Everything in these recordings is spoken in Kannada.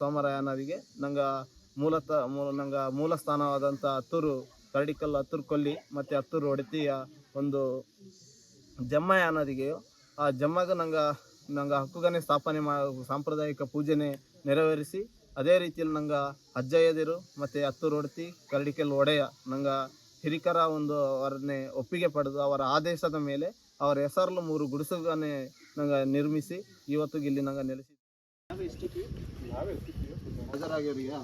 ಸೋಮರಾಯನವರಿಗೆ ನಂಗೆ ಮೂಲ ಸ್ಥಾನವಾದಂಥ ಹತ್ತೂರು ಕರಡಿಕಲ್ಲು ಹತ್ತೂರು ಕೊಲ್ಲಿ ಮತ್ತು ಹತ್ತೂರು ಒಡತಿಯ ಒಂದು ಜಮ್ಮಯ್ಯ ಅನ್ನೋದಿಗೆಯೋ ಆ ಜಮ್ಮಗ ನಂಗೆ ಹಕ್ಕುಗನೆ ಸ್ಥಾಪನೆ ಸಾಂಪ್ರದಾಯಿಕ ಪೂಜೆನೆ ನೆರವೇರಿಸಿ ಅದೇ ರೀತಿಯಲ್ಲಿ ನಂಗೆ ಅಜ್ಜಯ್ಯದಿರು ಮತ್ತು ಹತ್ತೂರು ಒಡತಿ ಕರಡಿಕಲ್ಲು ಒಡೆಯ ನಂಗೆ ಹಿರಿಕರ ಒಂದು ಅವರನ್ನೇ ಒಪ್ಪಿಗೆ ಪಡೆದು ಅವರ ಆದೇಶದ ಮೇಲೆ ಅವರ ಹೆಸರಲ್ಲೂ 3 ಗುಡಿಸಲನ್ನೇ ನಂಗೆ ನಿರ್ಮಿಸಿ ಇವತ್ತಿಗೆ ಇಲ್ಲಿ ನಂಗೆ ನೆಲೆಸಿ ಹಾಜರಾಗ್ಯವರಿಗಾ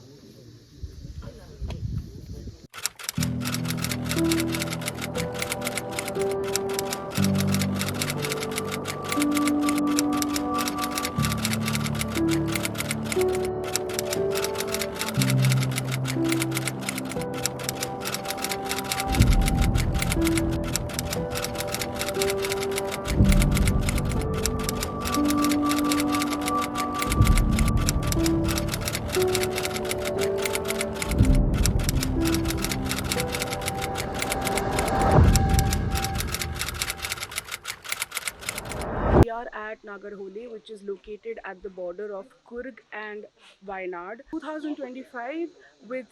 At Nagarholi, which is located at the border of Coorg and Wayanad. 2025 with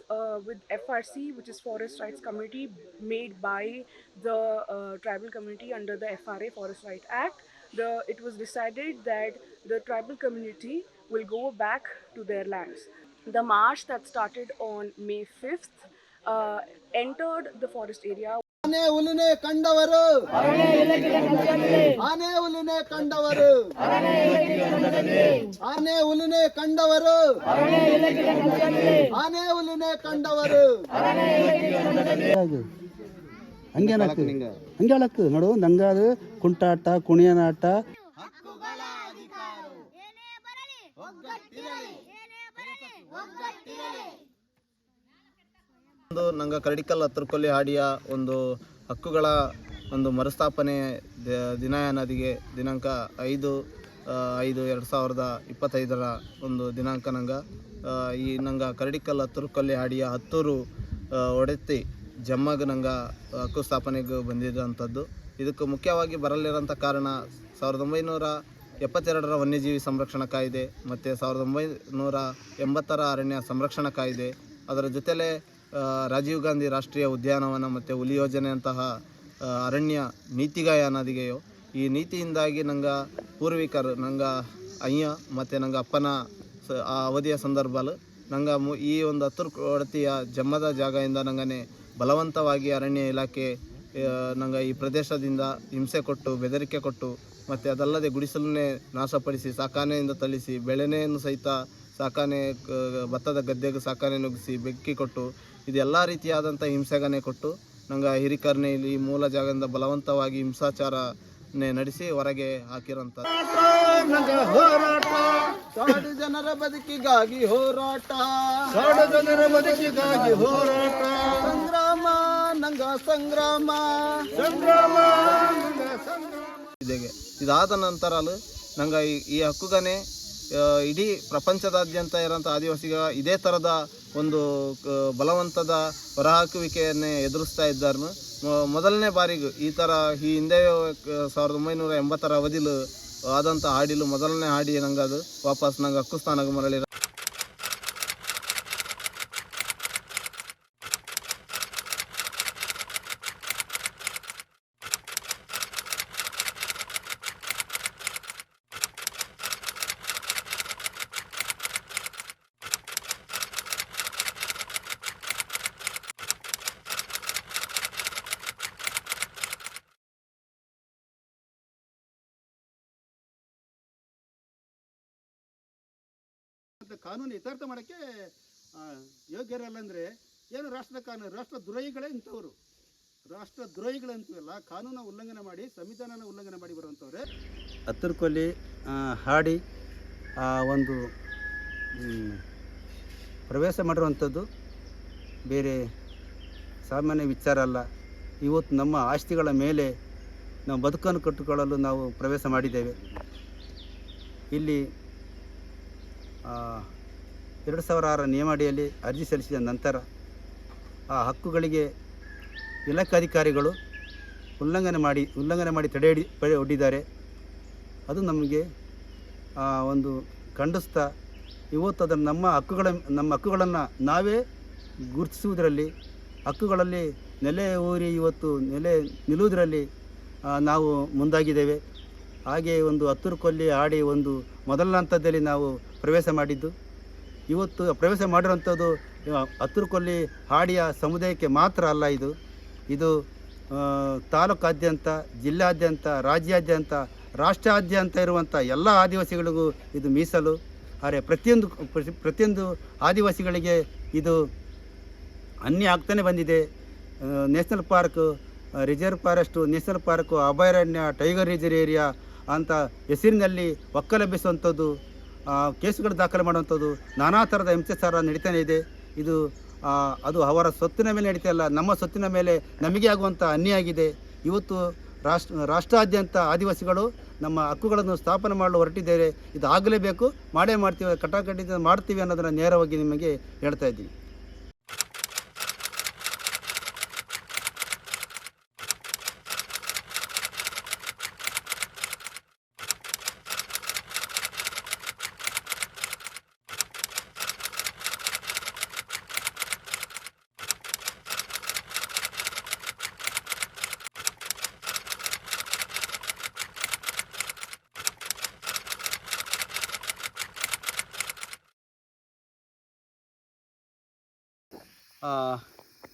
FRC, which is Forest Rights Committee, made by the tribal community under the FRA Forest Rights Act. It was decided that the tribal community will go back to their lands. The march that started on May 5th entered the forest area. ಆನೆ ಹುಲಿನೇ ಕಂಡವರು ಆನೆ ಹುಲಿನೇ ಕಂಡವರು ಆನೆ ಹುಲಿನೇ ಕಂಡವರು ಆನೆ ಹುಲಿನೇ ಕಂಡವರು ಹಂಗೆ ಹೇಳಕ್ಕೆ ನೋಡು ನಂಗಾದ ಕುಂಟಾಟ ಕುಣಿಯನಾಟ ನಂಗೆ ಕರಡಿಕಲ್ಲು ಹತ್ತೂರು ಕೊಲ್ಲಿ ಹಾಡಿಯ ಒಂದು ಹಕ್ಕುಗಳ ಒಂದು ಮರುಸ್ಥಾಪನೆ ದಿನ ಅನ್ನೋದಿಗೆ ದಿನಾಂಕ 5/5/2025 ಒಂದು ದಿನಾಂಕ ನಂಗೆ ಕರಡಿಕಲ್ಲು ಹತ್ತೂರು ಕೊಲ್ಲಿ ಹಾಡಿಯ ಹತ್ತೂರು ಒಡತಿ ಜಮ್ಮಗ ನಂಗೆ ಹಕ್ಕು ಸ್ಥಾಪನೆಗೆ ಬಂದಿದ್ದಂಥದ್ದು. ಇದಕ್ಕೆ ಮುಖ್ಯವಾಗಿ ಬರಲಿರೋಂಥ ಕಾರಣ 1972 ವನ್ಯಜೀವಿ ಸಂರಕ್ಷಣಾ ಕಾಯ್ದೆ ಮತ್ತು 1980 ಅರಣ್ಯ ಸಂರಕ್ಷಣಾ ಕಾಯ್ದೆ, ಅದರ ಜೊತೆಲೇ ರಾಜೀವ್ ಗಾಂಧಿ ರಾಷ್ಟ್ರೀಯ ಉದ್ಯಾನವನ ಮತ್ತು ಹುಲಿ ಯೋಜನೆಯಂತಹ ಅರಣ್ಯ ನೀತಿಗಾಯ ಅನ್ನೋದಿಗೆಯೋ ಈ ನೀತಿಯಿಂದಾಗಿ ನಂಗೆ ಪೂರ್ವಿಕರು ನಂಗೆ ಅಯ್ಯ ಮತ್ತು ನಂಗೆ ಅಪ್ಪನ ಆ ಅವಧಿಯ ಸಂದರ್ಭದಲ್ಲಿ ನಂಗೆ ಈ ಒಂದು ಹತ್ತೂರು ಒಡತಿಯ ಜಮ್ಮದ ಜಾಗದಿಂದ ನಂಗನೆ ಬಲವಂತವಾಗಿ ಅರಣ್ಯ ಇಲಾಖೆ ನಂಗೆ ಈ ಪ್ರದೇಶದಿಂದ ಹಿಂಸೆ ಕೊಟ್ಟು ಬೆದರಿಕೆ ಕೊಟ್ಟು ಮತ್ತು ಅದಲ್ಲದೆ ಗುಡಿಸಲನ್ನೇ ನಾಶಪಡಿಸಿ ಸಾಕಾನೆಯಿಂದ ತಳಿಸಿ ಬೆಳೆನೆಯನ್ನು ಸಹಿತ ಸಾಕಾನೆ ಭತ್ತದ ಗದ್ದೆಗೆ ಸಾಕಾನೆ ನುಗ್ಗಿಸಿ ಬೆಂಕಿ ಕೊಟ್ಟು ಇದೆಲ್ಲ ರೀತಿಯಾದಂಥ ಹಿಂಸೆಗನೆ ಕೊಟ್ಟು ನಂಗೆ ಹಿರಿಕರನೇ ಇಲ್ಲಿ ಮೂಲ ಜಾಗದಿಂದ ಬಲವಂತವಾಗಿ ಹಿಂಸಾಚಾರನೇ ನಡೆಸಿ ಹೊರಗೆ ಹಾಕಿರೋಂಥ ಕಾಡು ಜನರ ಬದುಕಿಗಾಗಿ ಹೋರಾಟ ಸಂಗ್ರಾಮ ನಂಗ ಸಂಗ್ರಾಮ ಇದಾದ ನಂತರ ನಂಗೆ ಈ ಹಕ್ಕುಗನೆ ಇಡೀ ಪ್ರಪಂಚದಾದ್ಯಂತ ಇರೋಂಥ ಆದಿವಾಸಿಗ ಇದೇ ಥರದ ಒಂದು ಬಲವಂತದ ಹೊರಹಾಕುವಿಕೆಯನ್ನೇ ಎದುರಿಸ್ತಾ ಇದ್ದಾರೆ. ಮೊದಲನೇ ಬಾರಿಗೆ ಈ ಥರ ಈ ಹಿಂದೆ 1980 ಅವಧಿಲು ಆದಂಥ ಹಾಡಿಲು ಮೊದಲನೇ ಹಾಡಿ ನಂಗೆ ಅದು ವಾಪಸ್ ನಂಗೆ ಹಕ್ಕು ಸ್ಥಾನಕ್ಕೆ ಮರಳಿ ಕಾನೂನು ಇತ್ಯರ್ಥ ಮಾಡೋಕ್ಕೆ ಯೋಗ್ಯರಲ್ಲ ಅಂದರೆ ಏನು ರಾಷ್ಟ್ರದ ಕಾನೂನು ರಾಷ್ಟ್ರದ್ರೋಹಿಗಳೇ ಇಂಥವ್ರು ರಾಷ್ಟ್ರದ್ರೋಹಿಗಳಂತೀವಲ್ಲ ಕಾನೂನ ಉಲ್ಲಂಘನೆ ಮಾಡಿ ಸಂವಿಧಾನನ ಉಲ್ಲಂಘನೆ ಮಾಡಿ ಬರುವಂಥವ್ರೆ ಹತ್ತೂರು ಕೊಲ್ಲಿ ಹಾಡಿ ಒಂದು ಪ್ರವೇಶ ಮಾಡಿರುವಂಥದ್ದು ಬೇರೆ ಸಾಮಾನ್ಯ ವಿಚಾರ ಅಲ್ಲ. ಇವತ್ತು ನಮ್ಮ ಆಸ್ತಿಗಳ ಮೇಲೆ ನಾವು ಬದುಕನ್ನು ಕಟ್ಟಿಕೊಳ್ಳಲು ನಾವು ಪ್ರವೇಶ ಮಾಡಿದ್ದೇವೆ. ಇಲ್ಲಿ 2006 ನಿಯಮಾವಳಿಯಲ್ಲಿ ಅರ್ಜಿ ಸಲ್ಲಿಸಿದ ನಂತರ ಆ ಹಕ್ಕುಗಳಿಗೆ ಇಲಾಖಾಧಿಕಾರಿಗಳು ಉಲ್ಲಂಘನೆ ಮಾಡಿ ತಡೆ ಒಡ್ಡಿದ್ದಾರೆ. ಅದು ನಮಗೆ ಒಂದು ಖಂಡಿಸ್ತಾ ಇವತ್ತು ಅದನ್ನು ನಮ್ಮ ಹಕ್ಕುಗಳನ್ನು ನಾವೇ ಗುರುತಿಸುವುದರಲ್ಲಿ, ಹಕ್ಕುಗಳಲ್ಲಿ ನೆಲೆ ಊರಿ ಇವತ್ತು ನಿಲ್ಲುವುದರಲ್ಲಿ ನಾವು ಮುಂದಾಗಿದ್ದೇವೆ. ಹಾಗೆ ಒಂದು ಹತ್ತೂರು ಕೊಲ್ಲಿ ಹಾಡಿ ಒಂದು ಮೊದಲನೇ ಹಂತದಲ್ಲಿ ನಾವು ಪ್ರವೇಶ ಮಾಡಿದ್ದು. ಇವತ್ತು ಪ್ರವೇಶ ಮಾಡಿರುವಂಥದ್ದು ಹತ್ತೂರು ಕೊಲ್ಲಿ ಹಾಡಿಯ ಸಮುದಾಯಕ್ಕೆ ಮಾತ್ರ ಅಲ್ಲ, ಇದು ತಾಲೂಕಾದ್ಯಂತ, ಜಿಲ್ಲಾದ್ಯಂತ, ರಾಜ್ಯಾದ್ಯಂತ, ರಾಷ್ಟ್ರಾದ್ಯಂತ ಇರುವಂಥ ಎಲ್ಲ ಆದಿವಾಸಿಗಳಿಗೂ ಇದು ಮೀಸಲು. ಆದರೆ ಪ್ರತಿಯೊಂದು ಆದಿವಾಸಿಗಳಿಗೆ ಇದು ಅನ್ಯ ಆಗ್ತಾನೆ ಬಂದಿದೆ. National park, reserve forest, national park, ಅಭಯಾರಣ್ಯ, ಟೈಗರ್ ರಿಸರ್ವ್ ಏರಿಯಾ ಅಂತ ಹೆಸರಿನಲ್ಲಿ ಒಕ್ಕಲೆಬ್ಬಿಸುವಂಥದ್ದು, ಕೇಸುಗಳು ದಾಖಲೆ ಮಾಡುವಂಥದ್ದು, ನಾನಾ ಥರದ ಹಿಂಸಾಚಾರ ನಡೀತಾನೆ ಇದೆ. ಅದು ಅವರ ಸೊತ್ತಿನ ಮೇಲೆ ನಡೀತಾ ಇಲ್ಲ, ನಮ್ಮ ಸೊತ್ತಿನ ಮೇಲೆ ನಮಗೆ ಆಗುವಂಥ ಅನ್ಯಾಯ ಆಗಿದೆ. ಇವತ್ತು ರಾಷ್ಟ್ರಾದ್ಯಂತ ಆದಿವಾಸಿಗಳು ನಮ್ಮ ಹಕ್ಕುಗಳನ್ನು ಸ್ಥಾಪನೆ ಮಾಡಲು ಹೊರಟಿದ್ದೇವೆ. ಇದು ಆಗಲೇಬೇಕು, ಮಾಡೇ ಮಾಡ್ತೀವಿ, ಕಟಾಕಟಿ ಮಾಡ್ತೀವಿ ಅನ್ನೋದನ್ನು ನೇರವಾಗಿ ನಿಮಗೆ ಹೇಳ್ತಾ ಇದ್ದೀನಿ.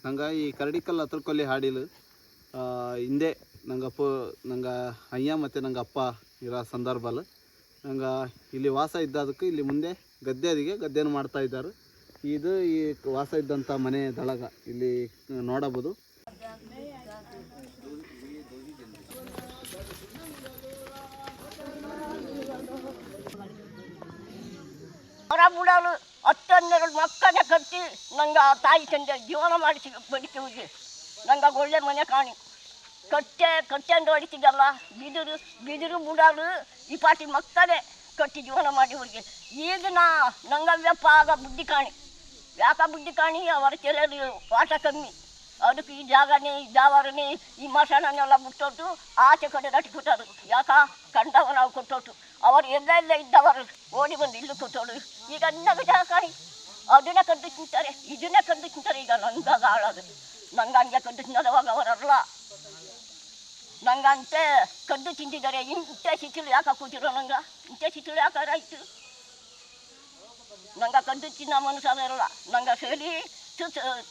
ನಂಗೆ ಈ ಕರಡಿಕಲ್ ಹತ್ತೂರು ಕೊಲ್ಲಿ ಹಾಡಿಲು ಹಿಂದೆ ನಂಗೆ ಅಯ್ಯ ಮತ್ತು ನಂಗೆ ಅಪ್ಪ ಇರೋ ಸಂದರ್ಭಲ್ಲಿ ನಂಗೆ ಇಲ್ಲಿ ವಾಸ ಇದ್ದದಕ್ಕೆ ಇಲ್ಲಿ ಮುಂದೆ ಗದ್ದೆಯನ್ನು ಮಾಡ್ತಾ ಇದ್ದಾರೆ. ಇದು ಈ ವಾಸ ಇದ್ದಂಥ ಮನೆ ದಳಗ ಇಲ್ಲಿ ನೋಡಬಹುದು. ಹೊರಬಿಡಲು 10-12 ಮಕ್ಕಳನ್ನ ಕಟ್ಟಿ ನಂಗೆ ತಾಯಿ ತಂದೆ ಜೀವನ ಮಾಡಿಸಿ ಬದುಕುವಿಗೆ ನಂಗೆ ಒಳ್ಳೆ ಮನೆ ಕಾಣಿ. ಕಟ್ಟೆಂದು ಹೊಡಿತಿದ್ದಲ್ಲ, ಬಿದಿರು ಬುಡಲು ಈ ಪಾಟಿ ಮಕ್ಕಳೇ ಕಟ್ಟಿ ಜೀವನ ಮಾಡಿವ್ರಿಗೆ. ಈಗ ನಂಗವ್ಯಪ್ಪ ಆಗ ಬುದ್ಧಿ ಕಾಣಿ. ಯಾಕೆ ಬುದ್ಧಿ ಕಾಣಿ? ಅವರ ಕೆಲವರು ಪಾಠ ಕಮ್ಮಿ, ಅದಕ್ಕೆ ಈ ಜಾಗನೇ, ಈ ಜಾವರನೇ, ಈ ಮಸಾಣನೆಲ್ಲ ಬಿಟ್ಟೋಟು ಆಚೆ ಕಡೆ ರಟ್ಟಿ ಕೊಟ್ಟರು. ಯಾಕ ಕಂಡವ ನಾವು ಕೊಟ್ಟೋಟು, ಅವರು ಎಲ್ಲ ಇದ್ದವರು ಓಡಿ ಬಂದು ಇಲ್ಲೂ ಕೊಟ್ಟೋಡು. ಈಗ ನಂಗೆ ಜಾಗ ಕಾಣಿ, ಅದನ್ನೇ ಕದ್ದು ತಿಂತಾರೆ, ಇದನ್ನೇ ಕದ್ದು ತಿಂತಾರೆ. ಈಗ ನಂಗಾಗ ಹಾಳೋದು, ನಂಗೆ ಕದ್ದು ತಿನ್ನೋದವಾಗ ಅವರಲ್ಲ, ನಂಗಂತೆ ಕದ್ದು ತಿಂದಿದ್ದಾರೆ. ಇಂಥ ಸಿಟ್ಟಿಲು ಯಾಕೆ ಕೂತಿರೋ, ಇಂಥ ಸಿಟ್ಟಿಲು ಯಾಕಾರಾಯ್ತು? ನಂಗೆ ಕದ್ದು ತಿನ್ನೋ ಮನುಷ್ಯರಲ್ಲ, ನಂಗೆ ಸರಿ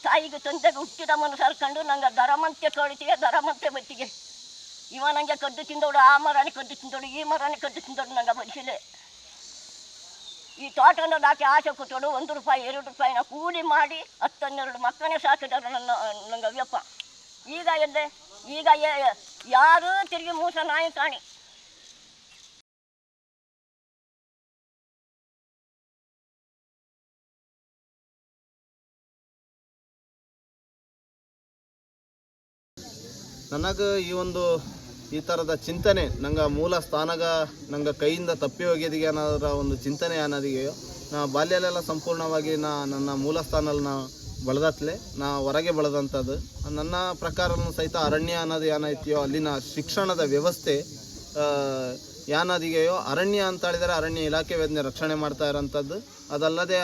ತಾಯಿಗೆ ತಂದೆಗೆ ಹುಟ್ಟಿದ ಮನುಷ್ಯರು ಕಂಡು ನಂಗೆ ದರಮಂತೆ ಕಳಿತೀವಿ, ದರಮಂತೆ ಬತ್ತಿಗೆ. ಇವ ನಂಗೆ ಕದ್ದು ತಿಂದೋಡು, ಆ ಮರನೇ ಕದ್ದು ತಿಂದೋಡು, ಈ ಮರನೇ ಕದ್ದು ತಿಂದೋಡು ನಂಗೆ ಬಡಿಸಿಲ್ಲ. ಈ ತೋಟನ ದಾಟಿ ಆಸೆ ಕೊಟ್ಟೋಡು 1 ರೂಪಾಯಿ 2 ರೂಪಾಯಿನ ಕೂಲಿ ಮಾಡಿ 10-12 ಮಕ್ಕಳೇ ಸಾಕಿದ್ದಾರೆ ನಂಗೆ ಅವ್ಯಪ್ಪ. ಈಗ ಯಾರೂ ತಿರುಗಿ ಮೂಸ ನಾಯಿ ಕಾಣಿ. ನನಗೆ ಈ ಥರದ ಚಿಂತನೆ ನಂಗೆ ಮೂಲ ಸ್ಥಾನಗ ನಂಗೆ ಕೈಯಿಂದ ತಪ್ಪಿ ಹೋಗಿದ್ದೀಗೆ ಅನ್ನೋದರ ಒಂದು ಚಿಂತನೆ ಅನ್ನೋದಿಗೆಯೋ ನಾ ಬಾಲ್ಯಲೆಲ್ಲ ಸಂಪೂರ್ಣವಾಗಿ ನನ್ನ ಮೂಲ ಸ್ಥಾನಲ್ಲಿ ಬೆಳೆದತ್ಲೆ ಹೊರಗೆ ಬೆಳೆದಂಥದ್ದು. ನನ್ನ ಪ್ರಕಾರನೂ ಸಹಿತ ಅರಣ್ಯ ಅನ್ನೋದು ಏನೈತಿಯೋ ಅಲ್ಲಿನ ಶಿಕ್ಷಣದ ವ್ಯವಸ್ಥೆ ಏನಾದಿಗೆಯೋ ಅರಣ್ಯ ಅಂತ ಹೇಳಿದರೆ ಅರಣ್ಯ ಇಲಾಖೆ ವೇದನೆ ರಕ್ಷಣೆ ಮಾಡ್ತಾ ಇರೋಂಥದ್ದು. ಅದಲ್ಲದೆ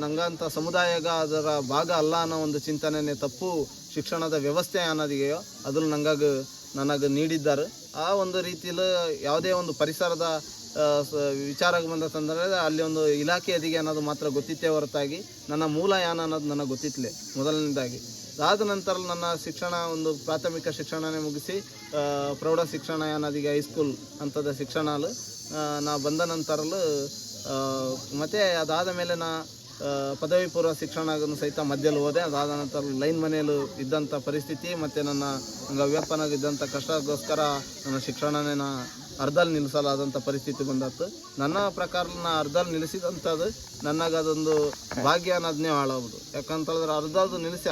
ನಂಗಂಥ ಸಮುದಾಯಗ ಅದರ ಭಾಗ ಅಲ್ಲ ಅನ್ನೋ ಒಂದು ಚಿಂತನೆ ತಪ್ಪು ಶಿಕ್ಷಣದ ವ್ಯವಸ್ಥೆ ಅನ್ನೋದಿಗೆಯೋ ಅದನ್ನು ನನಗೆ ನೀಡಿದ್ದಾರೆ. ಆ ಒಂದು ರೀತಿಯಲ್ಲಿ ಯಾವುದೇ ಒಂದು ಪರಿಸರದ ವಿಚಾರಕ್ಕೆ ಬಂದ ಸಂದರ್ಭದಲ್ಲಿ ಅಲ್ಲಿ ಒಂದು ಇಲಾಖೆ ಅಧಿಗೆ ಅನ್ನೋದು ಮಾತ್ರ ಗೊತ್ತಿತ್ತೇ ಹೊರತಾಗಿ ನನ್ನ ಮೂಲ ಯಾನ ಅನ್ನೋದು ನನಗೆ ಗೊತ್ತಿತ್ತಲೇ ಮೊದಲನೇದಾಗಿ. ಅದಾದ ನಂತರ ನನ್ನ ಶಿಕ್ಷಣ ಒಂದು ಪ್ರಾಥಮಿಕ ಶಿಕ್ಷಣನೇ ಮುಗಿಸಿ ಪ್ರೌಢ ಶಿಕ್ಷಣ ಅನ್ನೋದಿಗೆ ಹೈಸ್ಕೂಲ್ ಹಂತದ ಶಿಕ್ಷಣ ನಾ ಬಂದ ನಂತರಲು ಮತ್ತು ಅದಾದ ಮೇಲೆ ಪದವಿ ಪೂರ್ವ ಶಿಕ್ಷಣ ಸಹಿತ ಮಧ್ಯದಲ್ಲಿ ಹೋದೆ. ಅದಾದ ನಂತರ ಲೈನ್ ಮನೆಯಲ್ಲೂ ಇದ್ದಂಥ ಪರಿಸ್ಥಿತಿ ಮತ್ತು ನಂಗೆ ಅವ್ಯಪ್ಪನಾಗ ಇದ್ದಂಥ ಕಷ್ಟಕ್ಕೋಸ್ಕರ ನನ್ನ ಶಿಕ್ಷಣನೇ ಅರ್ಧಲ್ಲಿ ನಿಲ್ಲಿಸಲಾದಂಥ ಪರಿಸ್ಥಿತಿ ಬಂದತ್ತು. ನನ್ನ ಪ್ರಕಾರ ಅರ್ಧಲ್ಲಿ ನಿಲ್ಲಿಸಿದಂಥದ್ದು ನನಗೆ ಅದೊಂದು ಭಾಗ್ಯ ಅನ್ನೋದನ್ನೇ ಹಾಳಾಗೋದು. ಯಾಕಂತಂದ್ರೆ ಅರ್ಧದ್ದು ನಿಲ್ಲಿಸಿ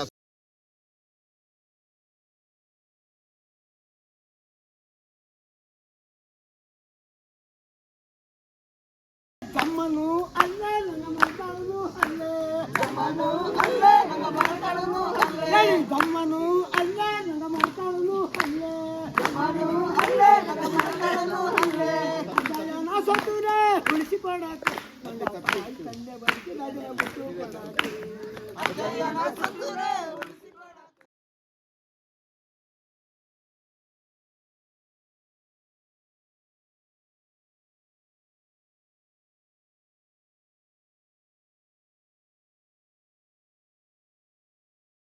ತಮ್ಮನು ಅಲ್ಲೇ ನನ್ನ ಮಕ್ಕಳನು ಅಲ್ಲೇ, ತಮ್ಮನು ಅಲ್ಲೇ ನನ್ನ ಮಕ್ಕಳನು ಅಲ್ಲೇ, ತಮ್ಮನು ಅಲ್ಲೇ ನನ್ನ ಮಕ್ಕಳನು ಅಲ್ಲೇ, ತಮ್ಮನು ಅಲ್ಲೇ ನನ್ನ ಮಕ್ಕಳನು ಅಲ್ಲೇ. ದಯನ ಸತ್ತುರೆ ಉಳಿಸಿಕೊಡಕ್ಕೆ ಮುಂದೆ ಬದುಕಿ ನದಿನ ಬಿಟ್ಟು ಕೊಡಾಕೆ